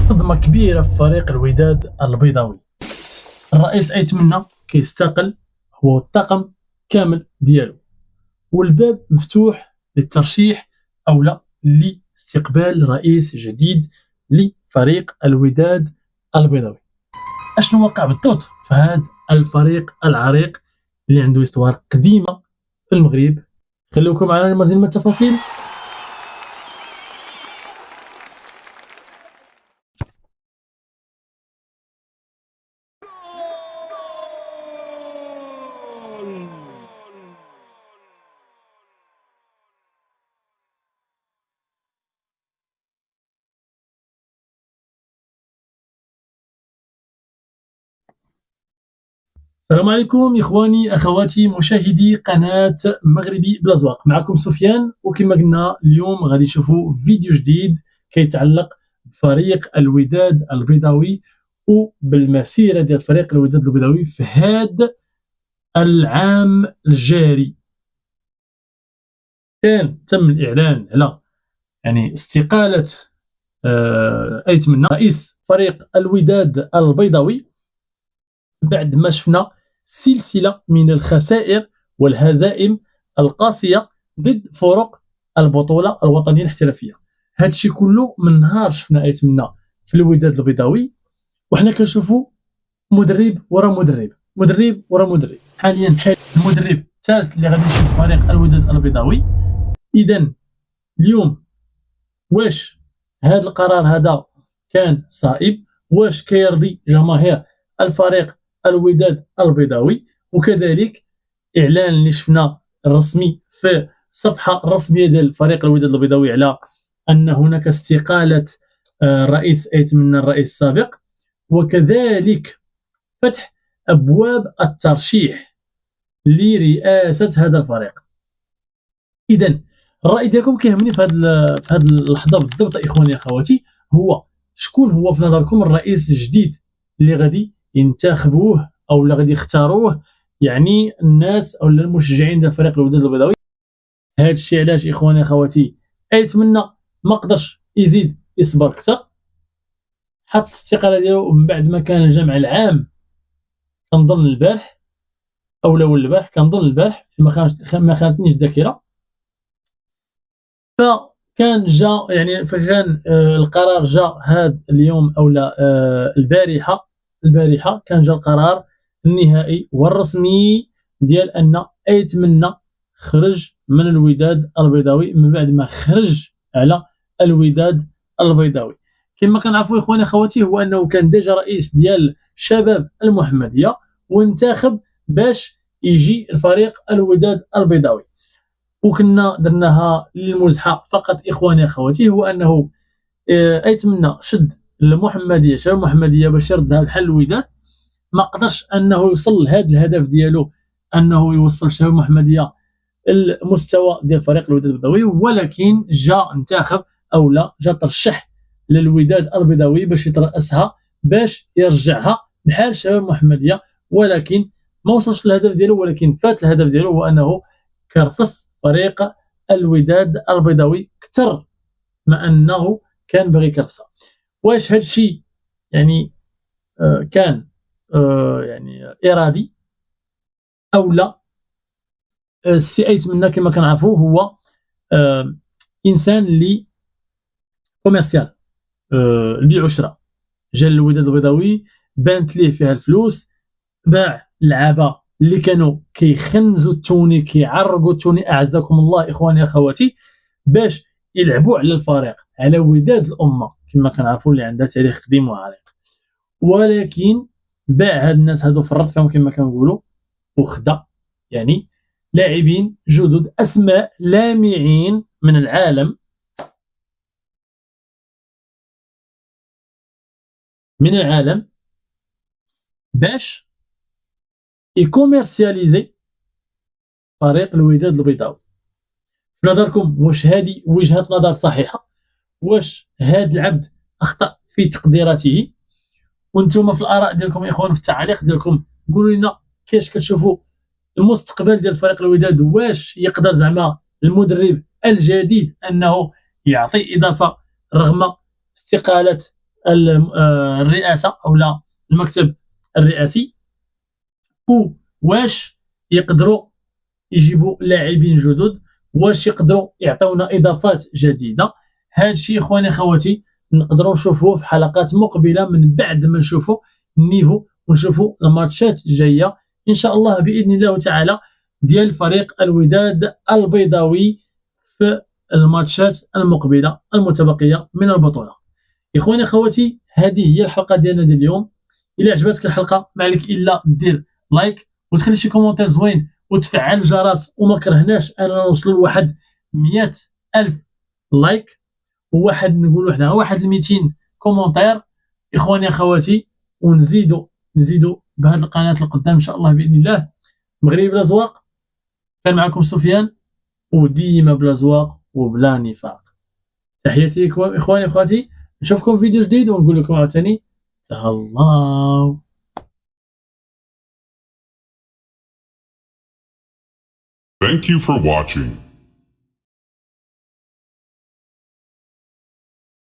صدمة كبيرة في فريق الوداد البيضاوي. الرئيس أيتمنى كيستقل هو الطاقم كامل ديالو، والباب مفتوح للترشيح أو لا لاستقبال رئيس جديد لفريق الوداد البيضاوي. أشنو وقع بالضبط في هذا الفريق العريق اللي عنده استوار قديمة في المغرب؟ خليكم معنا لمزيد من التفاصيل. السلام عليكم إخواني أخواتي مشاهدي قناة مغربي بلا زواق، معكم سفيان. وكما قلنا اليوم غادي نشوفوا فيديو جديد كيتعلق بفريق الوداد البيضاوي وبالمسيرة ديال فريق الوداد البيضاوي في هذا العام الجاري. كان تم الإعلان على استقالة أيتمنى رئيس فريق الوداد البيضاوي بعد ما شفنا سلسلة من الخسائر والهزائم القاسية ضد فرق البطولة الوطنية الاحترافية. هذا الشيء كله من نهار شفنا أيتمنى في الوداد البيضاوي، وحنا كنشوفوا مدرب ورا مدرب، مدرب ورا مدرب. حاليا المدرب الثالث اللي غادي نشوف فريق الوداد البيضاوي. إذا اليوم واش هذا القرار هذا كان صائب؟ واش كيرضي جماهير الفريق الوداد البيضاوي؟ وكذلك اعلان اللي شفنا الرسمي في الصفحه الرسميه ديال فريق الوداد البيضاوي على ان هناك استقاله رئيس أيتمنى الرئيس السابق، وكذلك فتح ابواب الترشيح لرئاسه هذا الفريق. اذا الراي ديالكم كيهمني في هذه اللحظه بالضبط اخواني اخواتي، هو شكون هو في نظركم الرئيس الجديد اللي غادي ينتخبوه او اللي غادي يختاروه الناس او المشجعين ديال فريق الوداد البيضاوي؟ هذا الشيء علاش اخواني اخواتي أيتمنى ما قدرش يزيد يصبر اكثر، حط الاستقاله ديالو من بعد ما كان الجمع العام كنظن البارح او لا البارح، كنظن البارح ما خانتنيش الذاكره. فكان جا فكان القرار جا هذا اليوم او لا البارحه كان جا القرار النهائي والرسمي ديال ان أيتمنى خرج من الوداد البيضاوي من بعد ما خرج على الوداد البيضاوي. كما كنعرفوا اخواني اخواتي هو انه كان ديجا رئيس ديال شباب المحمديه وانتخب باش يجي الفريق الوداد البيضاوي، وكنا درناها للمزحه فقط اخواني اخواتي. هو انه أيتمنى شد المحمديه شباب المحمديه باش يردها بحال الوداد، ما قدرش انه يوصل لهذا الهدف ديالو انه يوصل شباب المحمديه المستوى ديال فريق الوداد البيضاوي، ولكن جا انتخب او لا جا ترشح للوداد البيضاوي باش يترأسها باش يرجعها بحال شباب المحمديه، ولكن ما وصلش للهدف ديالو، ولكن فات الهدف ديالو هو انه كرفس فريق الوداد البيضاوي اكثر ما انه كان باغي يكرفسها. واش هذا الشيء كان ارادي او لا؟ السي أيتمنى كما كنعرفوا هو انسان اللي كوميرسيال، البيع والشراء. جا للوداد البيضاوي بانت ليه فيها الفلوس، باع اللعابه اللي كانوا كيخنزوا التوني كيعرقوا التوني اعزكم الله اخواني اخواتي باش يلعبوا على الفريق على وداد الامه كما كنعرفوا اللي عندها تاريخ قديم وعريق، ولكن باع هاد الناس هادو فرط فيهم كما كنقولوا وخدا لاعبين جدد اسماء لامعين من العالم باش يكوميرسياليزي فريق الوداد البيضاوي. في نظركم واش هذه وجهة نظر صحيحة؟ واش هذا العبد اخطأ في تقديراته؟ وانتم في الاراء ديالكم يا اخوان في التعليق ديالكم قولوا لنا كيفاش كتشوفوا المستقبل ديال فريق الوداد. واش يقدر زعما المدرب الجديد انه يعطي اضافه رغم استقاله الرئاسه او لا المكتب الرئاسي، واش يقدروا يجيبوا لاعبين جدد، واش يقدروا يعطيونا اضافات جديده. هذا الشيء اخواني اخواتي نقدروا نشوفوه في حلقات مقبله من بعد ما نشوفوا النيفو ونشوفوا الماتشات الجايه ان شاء الله باذن الله تعالى ديال فريق الوداد البيضاوي في الماتشات المقبله المتبقيه من البطوله. اخواني اخواتي هذه هي الحلقه ديالنا ديال اليوم. الى عجبتك الحلقه ما عليك الا دير لايك وتخلي شي كومونتير زوين وتفعل الجرس، وما كرهناش اننا نوصلوا لواحد 100,000 لايك وواحد نقولوا حنا واحد 200 كومونتير اخواني اخواتي، ونزيدوا بهذه القناه القدام ان شاء الله باذن الله. مغربي بلا زواق، كان معكم سفيان، وديما بلا زواق وبلا نفاق. تحياتي اخواني اخواتي، نشوفكم في فيديو جديد ونقول لكم عاوتاني تهلاو. Thank you for watching.